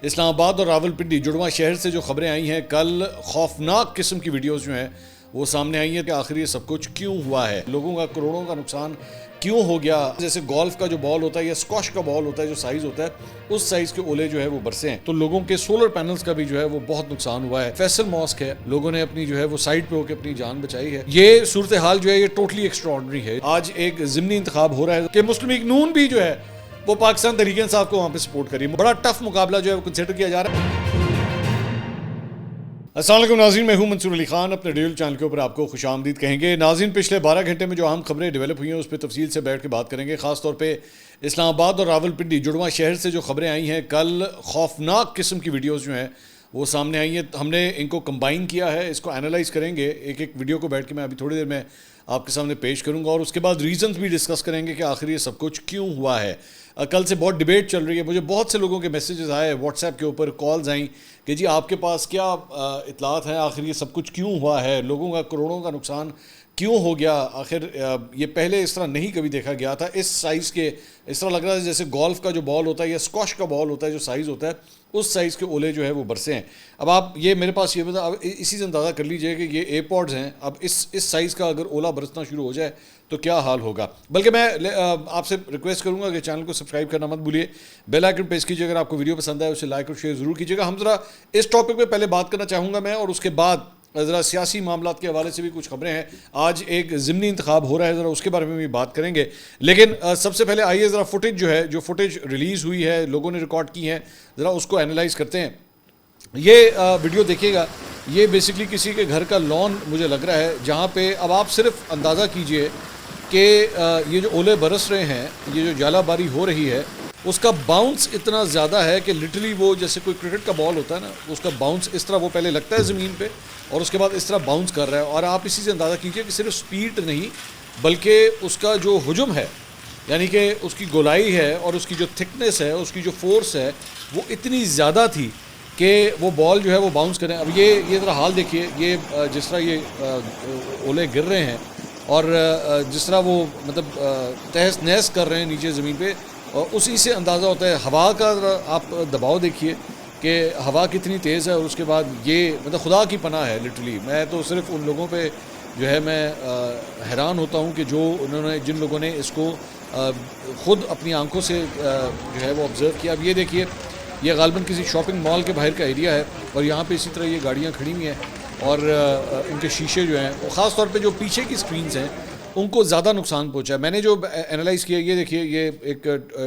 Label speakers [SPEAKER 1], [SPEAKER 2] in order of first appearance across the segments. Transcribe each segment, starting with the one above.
[SPEAKER 1] اسلام آباد اور راولپنڈی جڑواں شہر سے جو خبریں آئی ہیں کل خوفناک قسم کی ویڈیوز جو ہیں وہ سامنے آئی ہیں کہ آخر یہ سب کچھ کیوں ہوا ہے، لوگوں کا کروڑوں کا نقصان کیوں ہو گیا۔ جیسے گولف کا جو بال ہوتا ہے یا اسکواش کا بال ہوتا ہے جو سائز ہوتا ہے اس سائز کے اولے جو ہے وہ برسے ہیں، تو لوگوں کے سولر پینلز کا بھی جو ہے وہ بہت نقصان ہوا ہے۔ فیصل ماسک ہے، لوگوں نے اپنی جو ہے وہ سائٹ پہ ہو کے اپنی جان بچائی ہے۔ یہ صورتحال جو ہے یہ ٹوٹلی ایکسٹراڈنری ہے۔ آج ایک ضمنی انتخاب ہو رہا ہے کہ مسلم لیگ نون بھی جو ہے وہ پاکستان تحریک انصاف کو وہاں پہ سپورٹ کری۔ بڑا ٹف مقابلہ جو ہے وہ کنسیڈر کیا جا رہا ہے۔ السلام علیکم ناظرین، میں ہوں منصور علی خان، اپنے ڈیل چینل کے اوپر آپ کو خوش آمدید کہیں گے۔ ناظرین، پچھلے 12 گھنٹے میں جو اہم خبریں ڈیولپ ہوئی ہیں اس پہ تفصیل سے بیٹھ کے بات کریں گے، خاص طور پہ اسلام آباد اور راولپنڈی جڑواں شہر سے جو خبریں آئی ہیں کل خوفناک قسم کی ویڈیوز جو ہیں وہ سامنے آئی ہیں۔ ہم نے ان کو کمبائن کیا ہے، اس کو انالائز کریں گے، ایک ایک ویڈیو کو بیٹھ کے میں ابھی تھوڑی دیر میں آپ کے سامنے پیش کروں گا، اور اس کے بعد ریزنز بھی ڈسکس کریں گے کہ آخر یہ سب کچھ کیوں ہوا ہے۔ کل سے بہت ڈیبیٹ چل رہی ہے، مجھے بہت سے لوگوں کے میسیجز آئے، واٹس ایپ کے اوپر کالز آئیں کہ جی آپ کے پاس کیا اطلاعات ہیں، آخر یہ سب کچھ کیوں ہوا ہے، لوگوں کا کروڑوں کا نقصان کیوں ہو گیا، آخر یہ پہلے اس طرح نہیں کبھی دیکھا گیا تھا۔ اس سائز کے اس طرح لگ رہا ہے جیسے گولف کا جو بال ہوتا ہے یا اسکواش کا بال ہوتا ہے جو سائز ہوتا ہے اس سائز کے اولے جو ہے وہ برسے ہیں۔ اب آپ یہ میرے پاس یہ بتا، اب اسی سے اندازہ کر لیجئے کہ یہ اے پوڈز ہیں، اب اس سائز کا اگر اولا برسنا شروع ہو جائے تو کیا حال ہوگا۔ بلکہ میں آپ سے ریکویسٹ کروں گا کہ چینل کو سبسکرائب کرنا مت بھولیے، بیل آئیکن پریس کیجیے، اگر آپ کو ویڈیو پسند آئے اسے لائک اور شیئر ضرور کیجیے گا۔ ہم ذرا اس ٹاپک پہ پہلے بات کرنا چاہوں گا میں، اور اس کے بعد ذرا سیاسی معاملات کے حوالے سے بھی کچھ خبریں ہیں۔ آج ایک ضمنی انتخاب ہو رہا ہے، ذرا اس کے بارے میں بھی بات کریں گے، لیکن سب سے پہلے آئیے ذرا فوٹیج جو ہے، جو فوٹیج ریلیز ہوئی ہے، لوگوں نے ریکارڈ کی ہے، ذرا اس کو انالائز کرتے ہیں۔ یہ ویڈیو دیکھیے گا، یہ بیسکلی کسی کے گھر کا لان مجھے لگ رہا ہے، جہاں پہ اب آپ صرف اندازہ کیجئے کہ یہ جو اولے برس رہے ہیں، یہ جو جالہ باری ہو رہی ہے، اس کا باؤنس اتنا زیادہ ہے کہ لٹرلی وہ جیسے کوئی کرکٹ کا بال ہوتا ہے نا، اس کا باؤنس اس طرح وہ پہلے لگتا ہے زمین پہ اور اس کے بعد اس طرح باؤنس کر رہا ہے، اور آپ اسی سے اندازہ کیجئے کہ صرف سپیڈ نہیں بلکہ اس کا جو حجم ہے، یعنی کہ اس کی گولائی ہے اور اس کی جو تھکنس ہے، اس کی جو فورس ہے، وہ اتنی زیادہ تھی کہ وہ بال جو ہے وہ باؤنس کریں۔ اب یہ ذرا حال دیکھیے، یہ جس طرح یہ اولے گر رہے ہیں اور جس طرح وہ مطلب تہس نہس کر رہے ہیں نیچے زمین پہ، اور اسی سے اندازہ ہوتا ہے ہوا کا۔ آپ دباؤ دیکھیے کہ ہوا کتنی تیز ہے، اور اس کے بعد یہ مطلب خدا کی پناہ ہے لٹرلی۔ میں تو صرف ان لوگوں پہ جو ہے میں حیران ہوتا ہوں کہ جن لوگوں نے اس کو خود اپنی آنکھوں سے جو ہے وہ آبزرو کیا۔ اب یہ دیکھیے، یہ غالباً کسی شاپنگ مال کے باہر کا ایریا ہے، اور یہاں پہ اسی طرح یہ گاڑیاں کھڑی ہوئی ہیں، اور ان کے شیشے جو ہیں، خاص طور پہ جو پیچھے کی سکرینز ہیں ان کو زیادہ نقصان پہنچا ہے۔ میں نے جو انالائز کیا، یہ دیکھیے، یہ ایک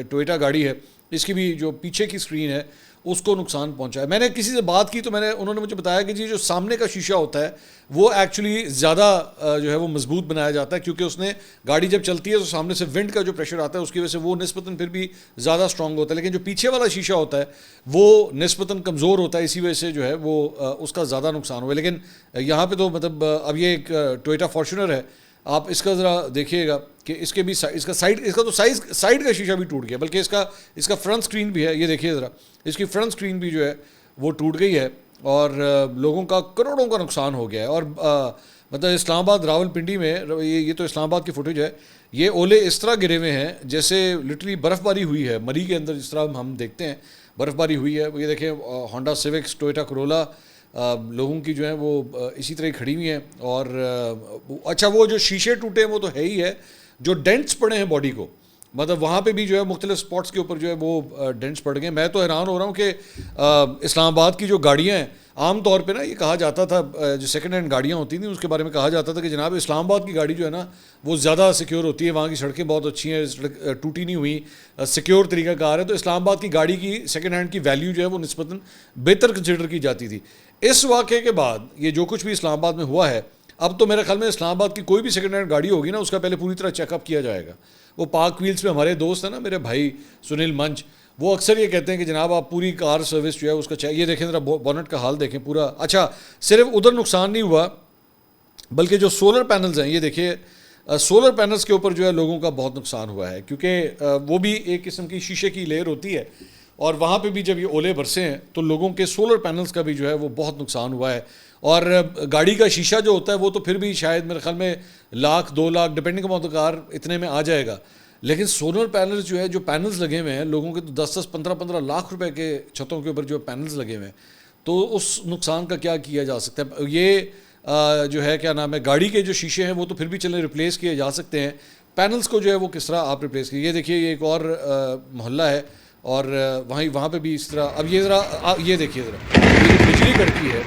[SPEAKER 1] ٹویوٹا گاڑی ہے، اس کی بھی جو پیچھے کی سکرین ہے اس کو نقصان پہنچا ہے۔ میں نے کسی سے بات کی تو انہوں نے مجھے بتایا کہ جی جو سامنے کا شیشہ ہوتا ہے وہ ایکچولی زیادہ جو ہے وہ مضبوط بنایا جاتا ہے، کیونکہ اس نے گاڑی جب چلتی ہے تو سامنے سے ونڈ کا جو پریشر آتا ہے اس کی وجہ سے وہ نسبتاً پھر بھی زیادہ اسٹرانگ ہوتا ہے، لیکن جو پیچھے والا شیشہ ہوتا ہے وہ نسبتاً کمزور ہوتا ہے، اسی وجہ سے جو ہے وہ اس کا زیادہ نقصان ہوا ہے۔ لیکن یہاں پہ تو مطلب اب یہ ایک ٹویوٹا فارچونر ہے، آپ اس کا ذرا دیکھیے گا کہ اس کے بھی اس کا تو سائڈ کا شیشہ بھی ٹوٹ گیا، بلکہ اس کا فرنٹ سکرین بھی ہے۔ یہ دیکھیے ذرا، اس کی فرنٹ سکرین بھی جو ہے وہ ٹوٹ گئی ہے، اور لوگوں کا کروڑوں کا نقصان ہو گیا ہے۔ اور مطلب اسلام آباد راولپنڈی میں، یہ تو اسلام آباد کی فوٹیج ہے، یہ اولے اس طرح گرے ہوئے ہیں جیسے لٹرلی برف باری ہوئی ہے مری کے اندر، جس طرح ہم دیکھتے ہیں برف باری ہوئی ہے۔ یہ دیکھیں، ہونڈا سیوکس، ٹویوٹا کرولا، لوگوں کی جو ہیں وہ اسی طرح کھڑی ہوئی ہیں، اور اچھا وہ جو شیشے ٹوٹے ہیں وہ تو ہے ہی ہے، جو ڈینٹس پڑے ہیں باڈی کو، مطلب وہاں پہ بھی جو ہے مختلف سپاٹس کے اوپر جو ہے وہ ڈینٹس پڑ گئے۔ میں تو حیران ہو رہا ہوں کہ اسلام آباد کی جو گاڑیاں ہیں، عام طور پہ نا یہ کہا جاتا تھا، جو سیکنڈ ہینڈ گاڑیاں ہوتی تھیں اس کے بارے میں کہا جاتا تھا کہ جناب اسلام آباد کی گاڑی جو ہے نا وہ زیادہ سیکیور ہوتی ہے، وہاں کی سڑکیں بہت اچھی ہیں، ٹوٹی نہیں ہوئی، سیکیور طریقہ کار ہے، تو اسلام آباد کی گاڑی کی سیکنڈ ہینڈ کی ویلیو جو ہے وہ نسبتاً بہتر کنسیڈر کی جاتی تھی۔ اس واقعے کے بعد یہ جو کچھ بھی اسلام آباد میں ہوا ہے، اب تو میرے خیال میں اسلام آباد کی کوئی بھی سیکنڈ ہینڈ گاڑی ہوگی نا، اس کا پہلے پوری طرح چیک اپ کیا جائے گا۔ وہ پاک ویلز پہ ہمارے دوست ہیں نا، میرے بھائی سنیل منچ، وہ اکثر یہ کہتے ہیں کہ جناب آپ پوری کار سروس جو ہے اس کا چیک، یہ دیکھیں ذرا بونٹ کا حال دیکھیں پورا۔ اچھا، صرف ادھر نقصان نہیں ہوا بلکہ جو سولر پینلز ہیں، یہ دیکھیے سولر پینلز کے اوپر جو ہے لوگوں کا بہت نقصان ہوا ہے، کیونکہ وہ بھی ایک قسم کی شیشے کی لیئر ہوتی ہے، اور وہاں پہ بھی جب یہ اولے برسے ہیں تو لوگوں کے سولر پینلز کا بھی جو ہے وہ بہت نقصان ہوا ہے۔ اور گاڑی کا شیشہ جو ہوتا ہے وہ تو پھر بھی شاید میرے خیال میں 1,00,000 2 لاکھ ڈپینڈنگ اپون دا کار اتنے میں آ جائے گا، لیکن سولر پینلز جو ہے، جو پینلز لگے ہوئے ہیں لوگوں کے، تو 10-15 لاکھ روپے کے چھتوں کے اوپر جو پینلز لگے ہوئے ہیں، تو اس نقصان کا کیا کیا جا سکتا ہے؟ یہ جو ہے کیا نام ہے، گاڑی کے جو شیشے ہیں وہ تو پھر بھی چلیں ریپلیس کیے جا سکتے ہیں، پینلز کو جو ہے وہ کس طرح آپ ریپلیس کیے؟ یہ دیکھیے یہ ایک اور محلہ ہے، اور وہاں پہ بھی اس طرح. اب یہ ذرا یہ دیکھیے ذرا، یہ جو بجلی کڑکی ہے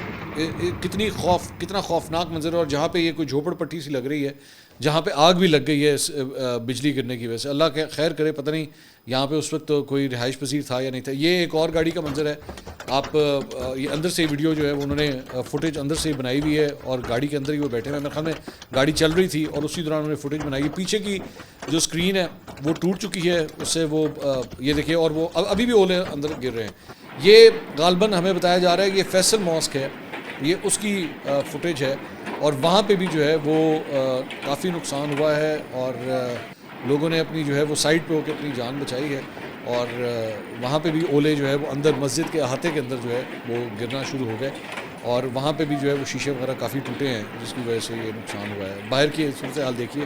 [SPEAKER 1] کتنا خوفناک منظر ہے، اور جہاں پہ یہ کوئی جھوپڑ پٹی سی لگ رہی ہے، جہاں پہ آگ بھی لگ گئی ہے اس بجلی گرنے کی وجہ سے. اللہ خیر کرے، پتہ نہیں یہاں پہ اس وقت کوئی رہائش پذیر تھا یا نہیں تھا. یہ ایک اور گاڑی کا منظر ہے. آپ یہ اندر سے ویڈیو جو ہے انہوں نے فوٹیج اندر سے بنائی ہوئی ہے، اور گاڑی کے اندر ہی وہ بیٹھے ہوئے ہیں. میرے خیال میں گاڑی چل رہی تھی اور اسی دوران انہوں نے فوٹیج بنائی ہے. پیچھے کی جو اسکرین ہے وہ ٹوٹ چکی ہے، اس سے وہ یہ دیکھیے، اور وہ ابھی بھی اولے اندر گر رہے ہیں. یہ غالباً ہمیں بتایا جا رہا ہے کہ یہ فیصل ماسک ہے، یہ اس کی فوٹیج ہے، اور وہاں پہ بھی جو ہے وہ کافی نقصان ہوا ہے، اور لوگوں نے اپنی جو ہے وہ سائڈ پہ ہو کے اپنی جان بچائی ہے. اور وہاں پہ بھی اولے جو ہے وہ اندر مسجد کے احاطے کے اندر جو ہے وہ گرنا شروع ہو گئے، اور وہاں پہ بھی جو ہے وہ شیشے وغیرہ کافی ٹوٹے ہیں، جس کی وجہ سے یہ نقصان ہوا ہے. باہر کی صورتحال دیکھیے،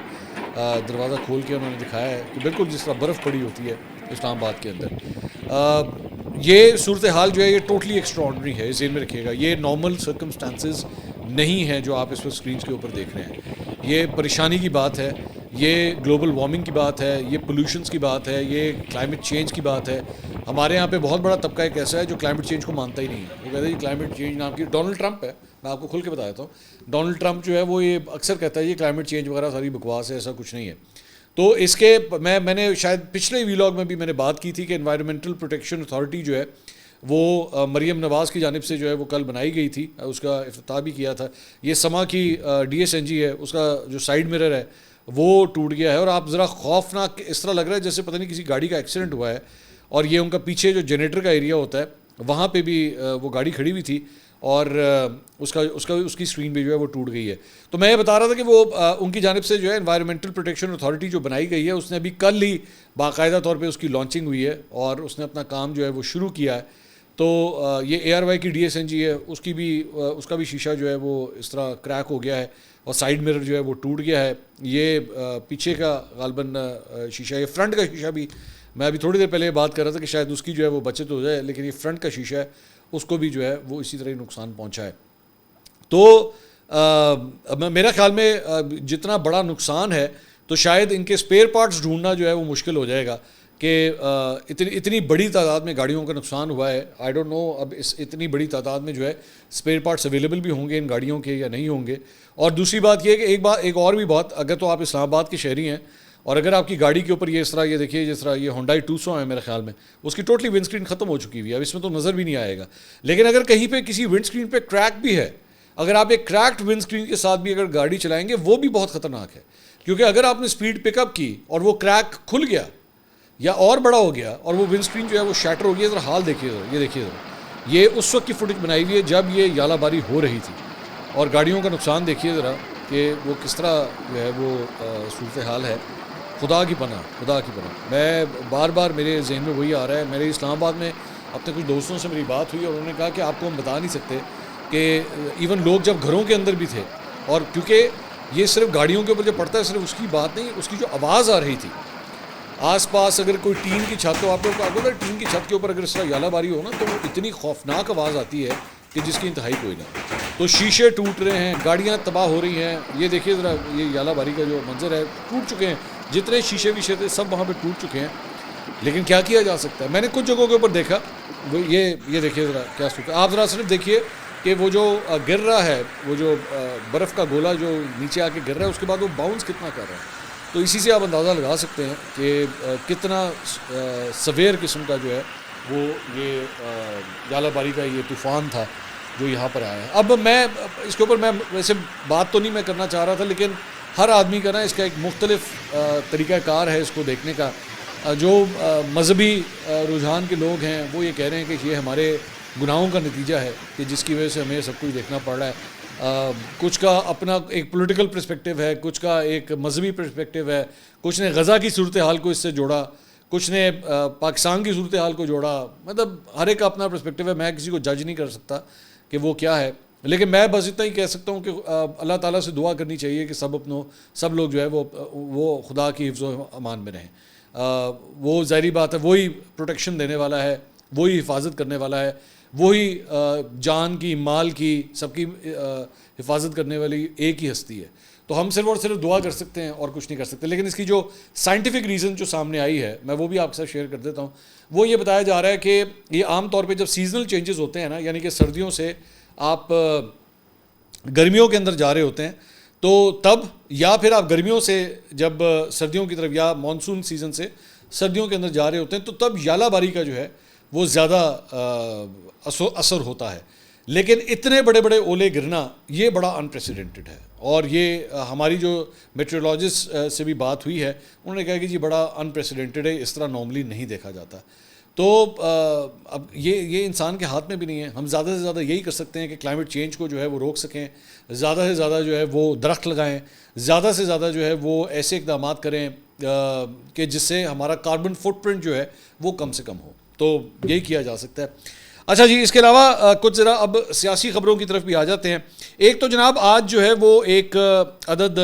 [SPEAKER 1] دروازہ کھول کے انہوں نے دکھایا ہے کہ بالکل جس طرح برف پڑی ہوتی ہے اسلام آباد کے اندر. یہ صورتحال جو ہے یہ ٹوٹلی ایکسٹراڈنری ہے، ذہن میں رکھیے گا. یہ نارمل سرکمسٹانسز نہیں ہیں جو آپ اس وقت اسکرینس کے اوپر دیکھ رہے ہیں. یہ پریشانی کی بات ہے، یہ گلوبل وارمنگ کی بات ہے، یہ پولوشنس کی بات ہے، یہ کلائمیٹ چینج کی بات ہے. ہمارے یہاں پہ بہت بڑا طبقہ ایک ایسا ہے جو کلائمیٹ چینج کو مانتا ہی نہیں ہے. وہ کہتا ہے یہ کلائمیٹ چینج نام کی ڈونلڈ ٹرمپ ہے. میں آپ کو کھل کے بتا دیتا ہوں، ڈونلڈ ٹرمپ جو ہے وہ یہ اکثر کہتا ہے یہ کلائمیٹ چینج وغیرہ ساری بکواس ہے، ایسا کچھ نہیں ہے. تو اس کے میں نے شاید پچھلے ویلاگ میں بھی میں نے بات کی تھی کہ انوائرمنٹل پروٹیکشن اتھارٹی جو ہے وہ مریم نواز کی جانب سے جو ہے وہ کل بنائی گئی تھی، اس کا افتتاح بھی کیا تھا. یہ سما کی DSNG ہے، اس کا جو سائیڈ مرر ہے وہ ٹوٹ گیا ہے، اور آپ ذرا خوفناک اس طرح لگ رہا ہے جیسے پتہ نہیں کسی گاڑی کا ایکسیڈنٹ ہوا ہے. اور یہ ان کا پیچھے جو جنریٹر کا ایریا ہوتا ہے وہاں پہ بھی وہ گاڑی کھڑی ہوئی تھی، اور اس کی اسکرین بھی جو ہے وہ ٹوٹ گئی ہے. تو میں یہ بتا رہا تھا کہ وہ ان کی جانب سے جو ہے انوائرمنٹل پروٹیکشن اتھارٹی جو بنائی گئی ہے، اس نے ابھی کل ہی باقاعدہ طور پہ اس کی لانچنگ ہوئی ہے، اور اس نے اپنا کام جو ہے وہ شروع کیا ہے. تو یہ ARY کی DSNG ہے، اس کا بھی شیشہ جو ہے وہ اس طرح کریک ہو گیا ہے، اور سائیڈ مرر جو ہے وہ ٹوٹ گیا ہے. یہ پیچھے کا غالباً شیشہ، یہ فرنٹ کا شیشہ بھی میں ابھی تھوڑی دیر پہلے یہ بات کر رہا تھا کہ شاید اس کی جو ہے وہ بچت ہو جائے، لیکن یہ فرنٹ کا شیشہ ہے اس کو بھی جو ہے وہ اسی طرح ہی نقصان پہنچا ہے. تو میرا خیال میں جتنا بڑا نقصان ہے تو شاید ان کے اسپیئر پارٹس ڈھونڈنا جو ہے وہ مشکل ہو جائے گا کہ اتنی بڑی تعداد میں گاڑیوں کا نقصان ہوا ہے. آئی ڈونٹ نو اب اتنی بڑی تعداد میں جو ہے اسپیئر پارٹس اویلیبل بھی ہوں گے ان گاڑیوں کے یا نہیں ہوں گے. اور دوسری بات یہ ہے کہ ایک اور بھی بات، اگر تو آپ اسلام آباد کے شہری ہیں اور اگر آپ کی گاڑی کے اوپر یہ اس طرح یہ دیکھیے جس طرح یہ ہونڈائی 200 ہے میرے خیال میں، اس کی ٹوٹلی ونڈ اسکرین ختم ہو چکی ہوئی ہے، اب اس میں تو نظر بھی نہیں آئے گا. لیکن اگر کہیں پہ کسی ونڈ اسکرین پہ کریک بھی ہے، اگر آپ ایک کریکڈ ونڈ اسکرین کے ساتھ بھی اگر گاڑی چلائیں گے وہ بھی بہت خطرناک ہے. کیونکہ اگر آپ نے اسپیڈ پک اپ کی اور وہ کریک کھل گیا یا اور بڑا ہو گیا اور وہ ونڈ اسکرین جو ہے وہ شیٹر ہو گیا، ذرا حال دیکھیے ذرا، یہ دیکھیے ذرا، یہ اس وقت کی فوٹیج بنائی ہوئی ہے جب یہ یالہ باری ہو رہی تھی. اور گاڑیوں کا نقصان دیکھیے ذرا کہ وہ کس طرح جو ہے وہ صورتحال ہے. خدا کی پناہ. میں بار بار میرے ذہن میں وہی آ رہا ہے. میرے اسلام آباد میں اپنے کچھ دوستوں سے میری بات ہوئی اور انہوں نے کہا کہ آپ کو ہم بتا نہیں سکتے کہ ایون لوگ جب گھروں کے اندر بھی تھے، اور کیونکہ یہ صرف گاڑیوں کے اوپر جو پڑتا ہے صرف اس کی بات نہیں، اس کی جو آواز آ رہی تھی آس پاس، اگر کوئی ٹین کی چھت ہو، آپ لوگ کو اگر ٹین کی چھت کے اوپر اگر اس طرح یالہ باری ہو نا تو وہ اتنی خوفناک آواز آتی ہے کہ جس کی انتہائی کوئی نہ. تو شیشے ٹوٹ رہے ہیں، گاڑیاں تباہ ہو رہی ہیں. یہ دیکھیے ذرا، یہ یالہ باری کا جو منظر ہے، ٹوٹ چکے ہیں جتنے شیشے ویشے تھے سب وہاں پہ ٹوٹ چکے ہیں. لیکن کیا کیا جا سکتا ہے؟ میں نے کچھ جگہوں کے اوپر دیکھا، وہ یہ دیکھیے ذرا کیا سوچا آپ، ذرا صرف دیکھیے کہ وہ جو گر رہا ہے، وہ جو برف کا گولا جو نیچے آ کے گر رہا ہے، اس کے بعد وہ باؤنس کتنا کر رہا ہے. تو اسی سے آپ اندازہ لگا سکتے ہیں کہ کتنا سویر قسم کا جو ہے وہ یہ یالہ باری کا یہ طوفان تھا جو یہاں پر آیا ہے. اب میں اس کے اوپر میں ویسے بات تو نہیں میں کرنا چاہ رہا تھا، لیکن ہر آدمی کا نا اس کا ایک مختلف طریقہ کار ہے اس کو دیکھنے کا. جو مذہبی رجحان کے لوگ ہیں وہ یہ کہہ رہے ہیں کہ یہ ہمارے گناہوں کا نتیجہ ہے کہ جس کی وجہ سے ہمیں سب کچھ دیکھنا پڑ رہا ہے. کچھ کا اپنا ایک پولیٹیکل پرسپیکٹیو ہے، کچھ کا ایک مذہبی پرسپیکٹیو ہے، کچھ نے غزہ کی صورتحال کو اس سے جوڑا، کچھ نے پاکستان کی صورتحال کو جوڑا. مطلب ہر ایک کا اپنا پرسپیکٹیو ہے، میں کسی کو جج نہیں کر سکتا کہ وہ کیا ہے. لیکن میں بس اتنا ہی کہہ سکتا ہوں کہ اللہ تعالیٰ سے دعا کرنی چاہیے کہ سب لوگ جو ہے وہ خدا کی حفظ و امان میں رہیں. وہ ظاہری بات ہے وہی پروٹیکشن دینے والا ہے, وہی حفاظت کرنے والا ہے, وہی جان کی, مال کی, سب کی حفاظت کرنے والی ایک ہی ہستی ہے. تو ہم صرف اور صرف دعا کر سکتے ہیں اور کچھ نہیں کر سکتے. لیکن اس کی جو سائنٹیفک ریزن جو سامنے آئی ہے میں وہ بھی آپ کے ساتھ شیئر کر دیتا ہوں. وہ یہ بتایا جا رہا ہے کہ یہ عام طور پہ جب سیزنل چینجز ہوتے ہیں نا, یعنی کہ سردیوں سے آپ گرمیوں کے اندر جا رہے ہوتے ہیں, تو تب یا پھر آپ گرمیوں سے جب سردیوں کی طرف یا مانسون سیزن سے سردیوں کے اندر جا رہے ہوتے ہیں, تو تب ژالہ باری کا جو ہے وہ زیادہ اثر ہوتا ہے. لیکن اتنے بڑے بڑے اولے گرنا یہ بڑا انپریسیڈنٹڈ ہے, اور یہ ہماری جو میٹرولوجسٹ سے بھی بات ہوئی ہے انہوں نے کہا کہ جی بڑا انپریسیڈنٹڈ ہے, اس طرح نارملی نہیں دیکھا جاتا. تو اب یہ انسان کے ہاتھ میں بھی نہیں ہے. ہم زیادہ سے زیادہ یہی کر سکتے ہیں کہ کلائمیٹ چینج کو جو ہے وہ روک سکیں, زیادہ سے زیادہ جو ہے وہ درخت لگائیں, زیادہ سے زیادہ جو ہے وہ ایسے اقدامات کریں کہ جس سے ہمارا کاربن فٹ پرنٹ جو ہے وہ کم سے کم ہو. تو یہی کیا جا سکتا ہے. اچھا جی, اس کے علاوہ کچھ ذرا اب سیاسی خبروں کی طرف بھی آ جاتے ہیں. ایک تو جناب آج جو ہے وہ ایک عدد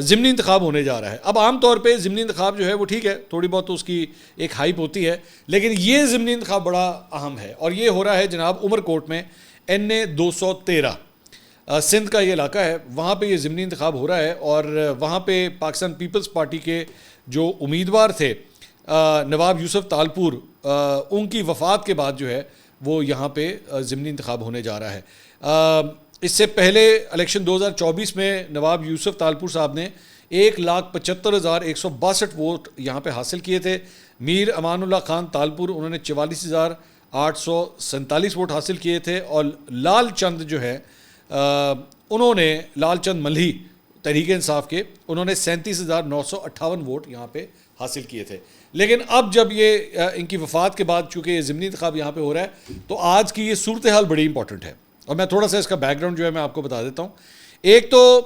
[SPEAKER 1] ضمنی انتخاب ہونے جا رہا ہے. اب عام طور پہ ضمنی انتخاب جو ہے وہ ٹھیک ہے, تھوڑی بہت اس کی ایک ہائپ ہوتی ہے, لیکن یہ ضمنی انتخاب بڑا اہم ہے, اور یہ ہو رہا ہے جناب عمر کوٹ میں NA 213 سندھ کا یہ علاقہ ہے, وہاں پہ یہ ضمنی انتخاب ہو رہا ہے. اور وہاں پہ پاکستان پیپلز پارٹی کے جو امیدوار تھے نواب یوسف تالپور, ان کی وفات کے بعد جو ہے وہ یہاں پہ ضمنی انتخاب ہونے جا رہا ہے. اس سے پہلے الیکشن 2024 میں نواب یوسف تالپور صاحب نے 1,75,162 ووٹ یہاں پہ حاصل کیے تھے. میر امان اللہ خان تالپور انہوں نے 44,847 ووٹ حاصل کیے تھے, اور لال چند جو ہے انہوں نے, لال چند ملہی تحریک انصاف کے, انہوں نے 37,958 ووٹ یہاں پہ حاصل کیے تھے. لیکن اب جب یہ ان کی وفات کے بعد چونکہ یہ ضمنی انتخاب یہاں پہ ہو رہا ہے, تو آج کی یہ صورتحال بڑی امپورٹنٹ ہے, اور میں تھوڑا سا اس کا بیک گراؤنڈ جو ہے میں آپ کو بتا دیتا ہوں. ایک تو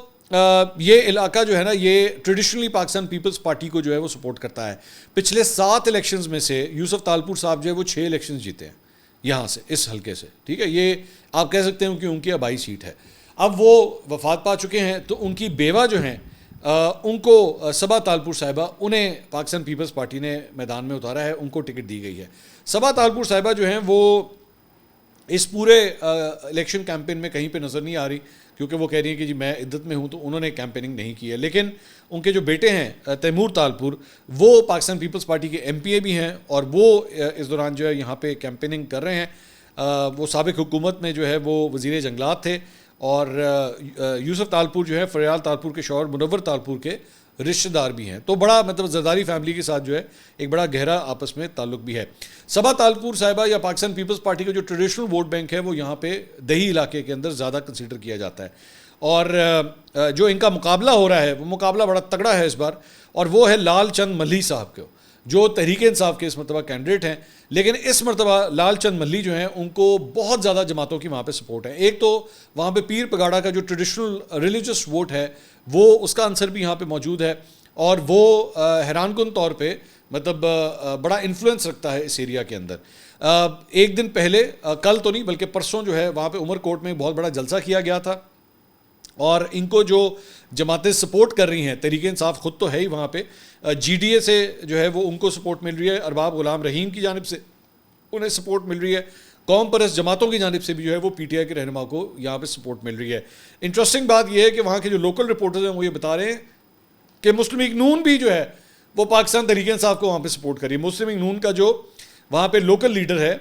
[SPEAKER 1] یہ علاقہ جو ہے نا یہ ٹریڈیشنلی پاکستان پیپلز پارٹی کو جو ہے وہ سپورٹ کرتا ہے. پچھلے 7 الیکشنز میں سے یوسف تالپور صاحب جو ہے وہ 6 الیکشنز جیتے ہیں یہاں سے, اس حلقے سے, ٹھیک ہے. یہ آپ کہہ سکتے ہیں کہ ان کی آبائی سیٹ ہے. اب وہ وفات پا چکے ہیں, تو ان کی بیوہ جو ہیں ان کو صبا تالپور صاحبہ, انہیں پاکستان پیپلز پارٹی نے میدان میں اتارا ہے, ان کو ٹکٹ دی گئی ہے. صبا تالپور صاحبہ جو ہیں وہ اس پورے الیکشن کیمپین میں کہیں پہ نظر نہیں آ رہی, کیونکہ وہ کہہ رہی ہیں کہ جی میں عدت میں ہوں, تو انہوں نے کیمپیننگ نہیں کی ہے. لیکن ان کے جو بیٹے ہیں تیمور تالپور, وہ پاکستان پیپلز پارٹی کے MPA بھی ہیں, اور وہ اس دوران جو ہے یہاں پہ کیمپیننگ کر رہے ہیں. وہ سابق حکومت میں جو ہے وہ وزیر جنگلات تھے, اور یوسف تالپور جو ہے فریال تالپور کے شوہر منور تالپور کے رشتہ دار بھی ہیں. تو بڑا مطلب زرداری فیملی کے ساتھ جو ہے ایک بڑا گہرا آپس میں تعلق بھی ہے. صبا تالپور صاحبہ یا پاکستان پیپلز پارٹی کا جو ٹریڈیشنل ووٹ بینک ہے وہ یہاں پہ دیہی علاقے کے اندر زیادہ کنسیڈر کیا جاتا ہے. اور جو ان کا مقابلہ ہو رہا ہے وہ مقابلہ بڑا تگڑا ہے اس بار, اور وہ ہے لال چند ملہی صاحب کو, جو تحریک انصاف کے اس مرتبہ کینڈیڈیٹ ہیں. لیکن اس مرتبہ لال چند ملہی جو ہیں ان کو بہت زیادہ جماعتوں کی وہاں پہ سپورٹ ہے. ایک تو وہاں پہ پیر پگاڑا کا جو ٹریڈیشنل ریلیجس ووٹ ہے وہ اس کا عنصر بھی یہاں پہ موجود ہے, اور وہ حیران کن طور پہ مطلب بڑا انفلوئنس رکھتا ہے اس ایریا کے اندر. ایک دن پہلے, کل تو نہیں بلکہ پرسوں جو ہے وہاں پہ عمر کوٹ میں بہت بڑا جلسہ کیا گیا تھا, اور ان کو جو جماعتیں سپورٹ کر رہی ہیں, تحریک انصاف خود تو ہے ہی وہاں پہ, GDA سے جو ہے وہ ان کو سپورٹ مل رہی ہے, ارباب غلام رحیم کی جانب سے انہیں سپورٹ مل رہی ہے, قوم پرست جماعتوں کی جانب سے بھی جو ہے وہ PTI کے رہنما کو یہاں پہ سپورٹ مل رہی ہے. انٹرسٹنگ بات یہ ہے کہ وہاں کے جو لوکل رپورٹرز ہیں وہ یہ بتا رہے ہیں کہ مسلم لیگ نون بھی جو ہے وہ پاکستان تحریک انصاف کو وہاں پہ سپورٹ کر رہی ہے. مسلم لیگ نون کا جو وہاں پہ لوکل لیڈر ہے,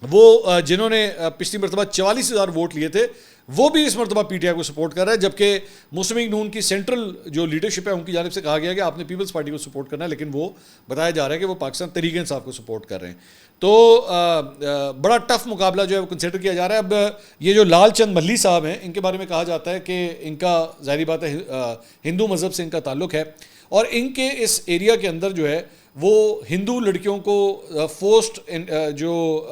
[SPEAKER 1] وہ جنہوں نے پچھلی مرتبہ 44,000 ووٹ لیے تھے, وہ بھی اس مرتبہ PTI کو سپورٹ کر رہا ہے. جبکہ مسلم لیگ نون کی سینٹرل جو لیڈرشپ ہے ان کی جانب سے کہا گیا کہ آپ نے پیپلز پارٹی کو سپورٹ کرنا ہے, لیکن وہ بتایا جا رہا ہے کہ وہ پاکستان تحریک انصاف کو سپورٹ کر رہے ہیں. تو بڑا ٹف مقابلہ جو ہے وہ کنسیڈر کیا جا رہا ہے. اب یہ جو لال چند ملہی صاحب ہیں, ان کے بارے میں کہا جاتا ہے کہ ان کا ظاہری بات ہے ہندو مذہب سے ان کا تعلق ہے, اور ان کے اس ایریا کے اندر جو ہے وہ ہندو لڑکیوں کو فورسڈ جو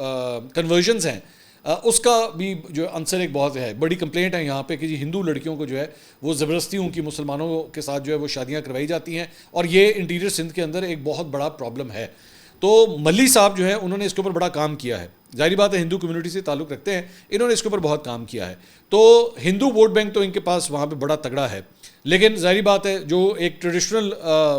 [SPEAKER 1] کنورژنز ہیں اس کا بھی جو عنصر ایک بہت ہے, بڑی کمپلینٹ ہے یہاں پہ کہ جی ہندو لڑکیوں کو جو ہے وہ زبردستی ان کی مسلمانوں کے ساتھ جو ہے وہ شادیاں کروائی جاتی ہیں, اور یہ انٹیریئر سندھ کے اندر ایک بہت بڑا پرابلم ہے. تو ملہی صاحب جو ہیں انہوں نے اس کے اوپر بڑا کام کیا ہے, ظاہری بات ہے ہندو کمیونٹی سے تعلق رکھتے ہیں, انہوں نے اس کے اوپر بہت کام کیا ہے. تو ہندو ووٹ بینک تو ان کے پاس وہاں پہ بڑا تگڑا ہے, لیکن ظاہری بات ہے جو ایک ٹریڈیشنل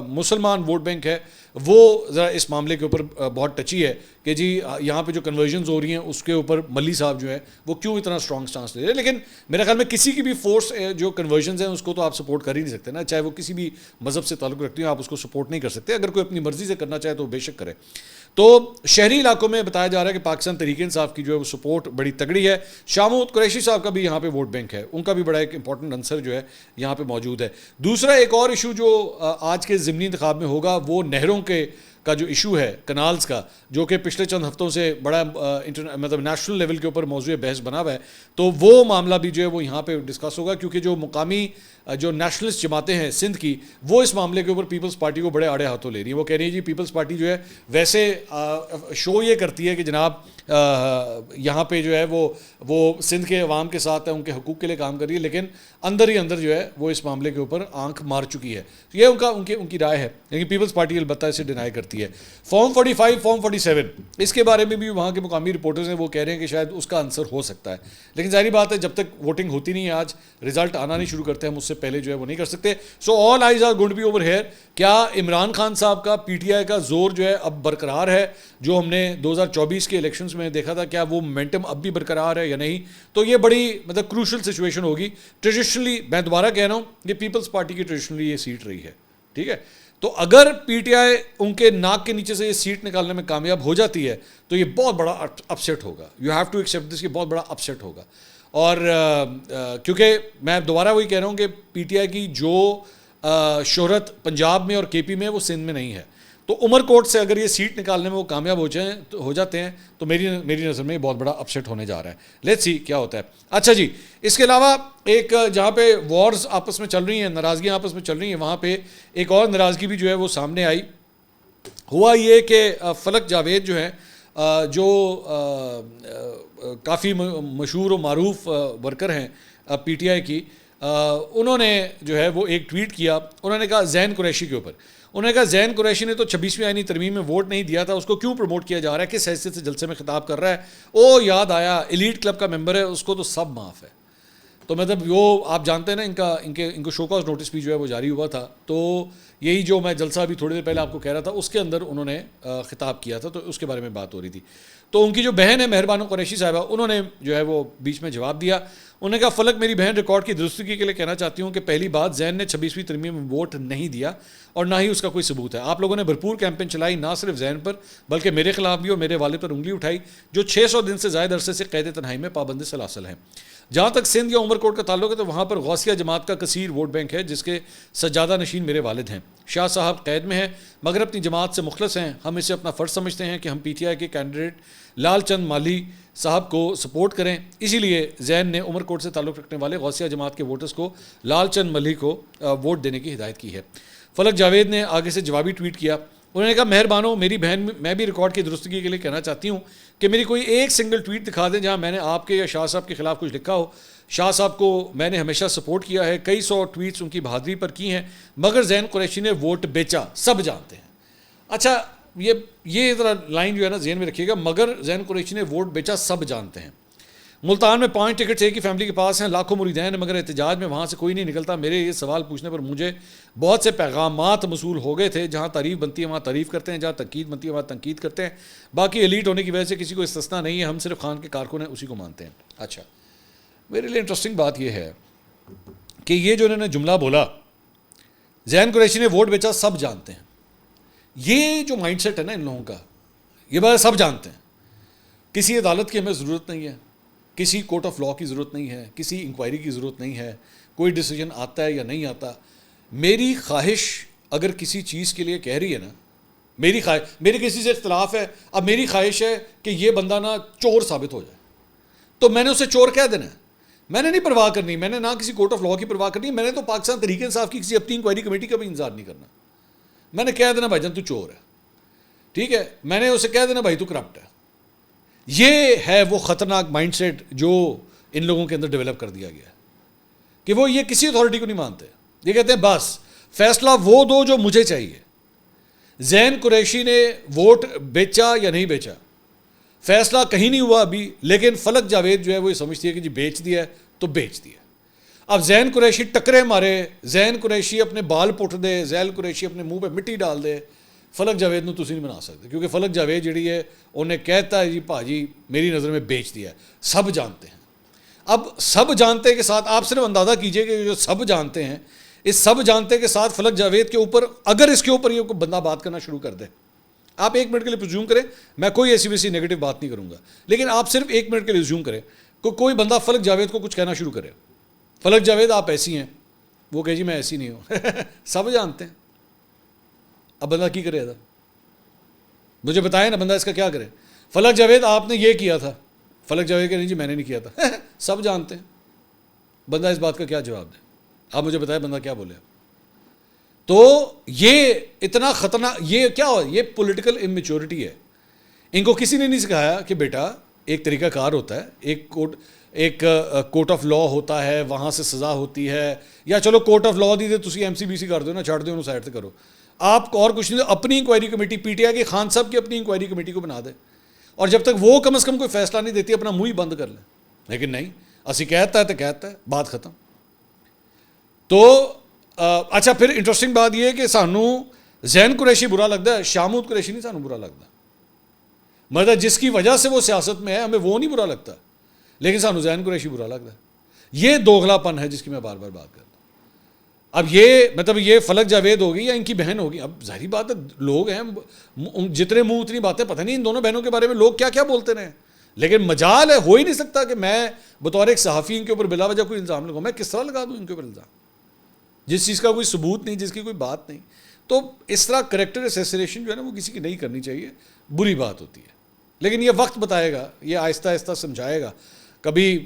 [SPEAKER 1] مسلمان ووٹ بینک ہے وہ ذرا اس معاملے کے اوپر بہت ٹچی ہے کہ جی یہاں پہ جو کنورژنز ہو رہی ہیں اس کے اوپر ملی صاحب جو ہے وہ کیوں اتنا اسٹرانگ سٹانس لے رہے ہیں. لیکن میرے خیال میں کسی کی بھی فورس جو کنورژنز ہیں اس کو تو آپ سپورٹ کر ہی نہیں سکتے نا, چاہے وہ کسی بھی مذہب سے تعلق رکھتی ہیں آپ اس کو سپورٹ نہیں کر سکتے. اگر کوئی اپنی مرضی سے کرنا چاہے تو بے شک کرے. تو شہری علاقوں میں بتایا جا رہا ہے کہ پاکستان تحریک انصاف کی جو ہے وہ سپورٹ بڑی تگڑی ہے. شاہ محمود قریشی صاحب کا بھی یہاں پہ ووٹ بینک ہے, ان کا بھی بڑا ایک امپورٹنٹ عنصر جو ہے یہاں پہ موجود ہے. دوسرا ایک اور ایشو جو آج کے ضمنی انتخاب میں ہوگا وہ نہروں کا جو ایشو ہے, کنالز کا, جو کہ پچھلے چند ہفتوں سے بڑا مطلب نیشنل لیول کے اوپر موضوع بحث بنا ہوا ہے. تو وہ معاملہ بھی جو ہے وہ یہاں پہ ڈسکس ہوگا, کیونکہ جو مقامی جو نیشنلسٹ جماعتیں ہیں سندھ کی وہ اس معاملے کے اوپر پیپلز پارٹی کو بڑے آڑے ہاتھوں لے رہی ہیں. وہ کہہ رہی ہیں جی پیپلز پارٹی جو ہے ویسے شو یہ کرتی ہے کہ جناب یہاں پہ جو ہے وہ سندھ کے عوام کے ساتھ ہے, ان کے حقوق کے لیے کام کر رہی ہے, لیکن اندر ہی اندر جو ہے وہ اس معاملے کے اوپر آنکھ مار چکی ہے. یہ ان کی رائے ہے, لیکن پیپلز پارٹی البتہ اسے ڈینائی کرتی ہے. فارم 45 فارم 47 اس کے بارے میں بھی وہاں کے مقامی رپورٹرز ہیں وہ کہہ رہے ہیں کہ شاید اس کا آنسر ہو سکتا ہے, لیکن ظاہری بات ہے جب تک ووٹنگ ہوتی نہیں ہے, آج رزلٹ آنا نہیں شروع کرتے ہم اس سے پہلے جو ہے وہ نہیں کر سکتے. So all eyes are going to be over here. کیا عمران خان صاحب کا پی ٹی آئی کا زور جو ہے اب برقرار ہے, جو ہم نے 2024 کے الیکشنز میں دیکھا تھا, کیا وہ مومنٹم اب بھی برقرار ہے یا نہیں؟ تو یہ بڑی مطلب کروشل سچویشن ہوگی. ٹریڈیشنلی میں دوبارہ کہہ رہا ہوں یہ پیپلز پارٹی کی ٹریڈیشنلی یہ سیٹ رہی ہے, ٹھیک ہے. تو اگر پی ٹی آئی ان کے ناک کے نیچے سے یہ سیٹ نکالنے میں کامیاب ہو جاتی ہے تو یہ بہت بڑا اپسیٹ ہوگا. You have to accept this, یہ بہت بڑا اپسیٹ ہوگا. اور کیونکہ میں دوبارہ وہی کہہ رہا ہوں کہ پی ٹی آئی کی جو شہرت پنجاب میں اور کے پی میں وہ سندھ میں نہیں ہے. تو عمر کوٹ سے اگر یہ سیٹ نکالنے میں وہ کامیاب ہو جاتے ہیں تو میری نظر میں یہ بہت بڑا اپسیٹ ہونے جا رہا ہے. لیٹس سی کیا ہوتا ہے. اچھا جی, اس کے علاوہ ایک جہاں پہ وارز آپس میں چل رہی ہیں, ناراضگیاں آپس میں چل رہی ہیں, وہاں پہ ایک اور ناراضگی بھی جو ہے وہ سامنے آئی. ہوا یہ کہ فلک جاوید جو ہیں جو کافی مشہور و معروف ورکر ہیں پی ٹی آئی کی, انہوں نے جو ہے وہ ایک ٹویٹ کیا. انہوں نے کہا زین قریشی کے اوپر, انہوں نے کہا زین قریشی نے تو 26ویں آئینی ترمیم میں ووٹ نہیں دیا تھا, اس کو کیوں پروموٹ کیا جا رہا ہے, کس حیثیت سے جلسے میں خطاب کر رہا ہے, او یاد آیا ایلیٹ کلب کا ممبر ہے, اس کو تو سب معاف ہے. تو مطلب وہ آپ جانتے ہیں نا ان کو شو کاز نوٹس بھی جو ہے وہ جاری ہوا تھا. تو یہی جو میں جلسہ ابھی تھوڑی دیر پہلے آپ کو کہہ رہا تھا اس کے اندر انہوں نے خطاب کیا تھا, تو اس کے بارے میں بات ہو رہی تھی. تو ان کی جو بہن ہے مہربانو قریشی صاحبہ, انہوں نے جو ہے وہ بیچ میں جواب دیا. انہوں نے کہا فلک میری بہن ریکارڈ کی درستگی کے لیے کہنا چاہتی ہوں کہ پہلی بات زین نے 26ویں ترمیم میں ووٹ نہیں دیا اور نہ ہی اس کا کوئی ثبوت ہے. آپ لوگوں نے بھرپور کیمپین چلائی, نہ صرف زین پر بلکہ میرے خلاف بھی اور میرے والد پر انگلی اٹھائی جو 600 دن سے زائد عرصے سے قید تنہائی میں پابند سلاسل ہیں. جہاں تک سندھ یا عمر کوٹ کا تعلق ہے تو وہاں پر غوثیہ جماعت کا کثیر ووٹ بینک ہے جس کے سجادہ نشین میرے والد ہیں. شاہ صاحب قید میں ہیں مگر اپنی جماعت سے مخلص ہیں. ہم اسے اپنا فرض سمجھتے ہیں کہ ہم پی ٹی آئی کے کینڈیڈیٹ لال چند مالی صاحب کو سپورٹ کریں. اسی لیے زین نے عمر کوٹ سے تعلق رکھنے والے غوثیہ جماعت کے ووٹرز کو لال چند ملی کو ووٹ دینے کی ہدایت کی ہے. فلک جاوید نے آگے سے جوابی ٹویٹ کیا. انہوں نے کہا مہربانو میری بہن, میں بھی ریکارڈ کی درستگی کے لیے کہنا چاہتی ہوں کہ میری کوئی ایک سنگل ٹویٹ دکھا دیں جہاں میں نے آپ کے یا شاہ صاحب کے خلاف کچھ لکھا ہو. شاہ صاحب کو میں نے ہمیشہ سپورٹ کیا ہے, کئی 100 ٹویٹس ان کی بہادری پر کی ہیں, مگر زین قریشی نے ووٹ بیچا, سب جانتے ہیں. اچھا یہ ذرا لائن جو ہے نا ذہن میں رکھیے گا, مگر زین قریشی نے ووٹ بیچا سب جانتے ہیں. ملتان میں 5 ٹکٹس ایک ہی فیملی کے پاس ہیں, لاکھوں مریدین ہیں, مگر احتجاج میں وہاں سے کوئی نہیں نکلتا. میرے یہ سوال پوچھنے پر مجھے بہت سے پیغامات موصول ہو گئے تھے, جہاں تعریف بنتی ہے وہاں تعریف کرتے ہیں, جہاں تنقید بنتی ہے وہاں تنقید کرتے ہیں. باقی ایلیٹ ہونے کی وجہ سے کسی کو استثنا نہیں ہے, ہم صرف خان کے کارکن ہیں, اسی کو مانتے ہیں. اچھا, میرے لیے انٹرسٹنگ بات یہ ہے کہ یہ جو انہوں نے جملہ بولا زین قریشی نے ووٹ بیچا سب جانتے ہیں, یہ جو مائنڈ سیٹ ہے نا ان لوگوں کا, یہ بات سب جانتے ہیں. کسی عدالت کی ہمیں ضرورت نہیں ہے, کسی کورٹ آف لا کی ضرورت نہیں ہے, کسی انکوائری کی ضرورت نہیں ہے, کوئی ڈیسیجن آتا ہے یا نہیں آتا. میری خواہش اگر کسی چیز کے لیے کہہ رہی ہے نا, میری کسی سے اختلاف ہے, اب میری خواہش ہے کہ یہ بندہ نا چور ثابت ہو جائے, تو میں نے اسے چور کہہ دینا ہے. میں نے نہیں پرواہ کرنی, میں نے نہ کسی کورٹ آف لا کی پرواہ کرنی, میں نے تو پاکستان تحریک انصاف کی کسی اپنی انکوائری کمیٹی کا بھی انتظار نہیں کرنا. میں نے کہہ دینا بھائی جان تو چور ہے, ٹھیک ہے, میں نے اسے کہہ دینا بھائی تو کرپٹ ہے. یہ ہے وہ خطرناک مائنڈ سیٹ جو ان لوگوں کے اندر ڈیولپ کر دیا گیا ہے کہ وہ یہ کسی اتھارٹی کو نہیں مانتے. یہ کہتے ہیں بس فیصلہ وہ دو جو مجھے چاہیے. زین قریشی نے ووٹ بیچا یا نہیں بیچا, فیصلہ کہیں نہیں ہوا ابھی, لیکن فلک جاوید جو ہے وہ یہ سمجھتی ہے کہ جی بیچ دیا ہے تو بیچ دیا. اب زین قریشی ٹکرے مارے, زین قریشی اپنے بال پٹ دے, زین قریشی اپنے منہ پہ مٹی ڈال دے, فلک جاوید نو تسی نہیں بنا سکتے, کیونکہ فلک جاوید جڑی ہے انہیں کہتا ہے جی بھاجی میری نظر میں بیچ دیا ہے. سب جانتے ہیں. اب سب جانتے کے ساتھ آپ صرف اندازہ کیجئے کہ جو سب جانتے ہیں, اس سب جانتے کے ساتھ فلک جاوید کے اوپر اگر اس کے اوپر یہ کوئی بندہ بات کرنا شروع کر دے, آپ 1 منٹ کے لیے پرزیوم کریں, میں کوئی ایسی ویسی نیگیٹو بات نہیں کروں گا, لیکن آپ صرف 1 منٹ کے لیے زیوم کریں کوئی بندہ فلک جاوید کو کچھ کہنا شروع کرے, فلک جاوید آپ ایسی ہیں, وہ کہے جی میں ایسی نہیں ہوں. سب جانتے ہیں. اب بندہ کی کرے تھا, مجھے بتائیں نا بندہ اس کا کیا کرے. فلک جاوید آپ نے یہ کیا تھا, فلک جاوید کہ نہیں جی میں نے نہیں کیا تھا. سب جانتے ہیں. بندہ اس بات کا کیا جواب دے؟ آپ مجھے بتائیں بندہ کیا بولے. تو یہ اتنا خطرناک, یہ کیا ہو, یہ پولیٹیکل امیچورٹی ہے. ان کو کسی نے نہیں سکھایا کہ بیٹا ایک طریقہ کار ہوتا ہے, ایک کورٹ آف لا ہوتا ہے, وہاں سے سزا ہوتی ہے, یا چلو کورٹ آف لا دی دے تسی MCBC کر دو نا, چھاڑ دو انہوں سائڈ سے کرو. آپ اور کچھ نہیں, اپنی انکوائری کمیٹی PTI کی خان صاحب کی اپنی انکوائری کمیٹی کو بنا دے, اور جب تک وہ کم از کم کوئی فیصلہ نہیں دیتی اپنا منہ ہی بند کر لیں. لیکن نہیں, اسی کہتا ہے تو کہتا ہے, بات ختم. تو اچھا پھر انٹرسٹنگ بات یہ ہے کہ سانو زین قریشی برا لگتا ہے, شامود قریشی نہیں سانو برا لگتا. مطلب جس کی وجہ سے وہ سیاست میں ہے ہمیں وہ نہیں برا لگتا, لیکن سانو زین قریشی برا لگتا ہے. یہ دوغلا پن ہے جس کی میں بار بار بات کرتا ہوں. اب یہ مطلب یہ فلک جاوید ہوگی یا ان کی بہن ہوگی, اب ظاہری بات ہے لوگ ہیں جتنے منہ اتنی باتیں, پتہ نہیں ان دونوں بہنوں کے بارے میں لوگ کیا کیا بولتے رہے. لیکن مجال ہے, ہو ہی نہیں سکتا کہ میں بطور ایک صحافی ان کے اوپر بلا وجہ کوئی الزام لگاؤں. میں کس طرح لگا دوں ان کے اوپر الزام جس چیز کا کوئی ثبوت نہیں, جس کی کوئی بات نہیں. تو اس طرح کریکٹر اسیسینیشن جو ہے نا وہ کسی کی نہیں کرنی چاہیے, بری بات ہوتی ہے. لیکن یہ وقت بتائے گا, یہ آہستہ آہستہ سمجھائے گا. کبھی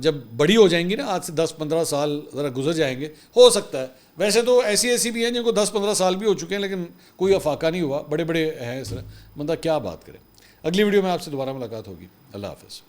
[SPEAKER 1] جب بڑی ہو جائیں گی نا, آج سے 10-15 سال ذرا گزر جائیں گے, ہو سکتا ہے. ویسے تو ایسی بھی ہیں جن کو 10-15 سال بھی ہو چکے ہیں لیکن کوئی افاقہ نہیں ہوا, بڑے ہیں اس طرح, بندہ کیا بات کرے. اگلی ویڈیو میں آپ سے دوبارہ ملاقات ہوگی. اللہ حافظ.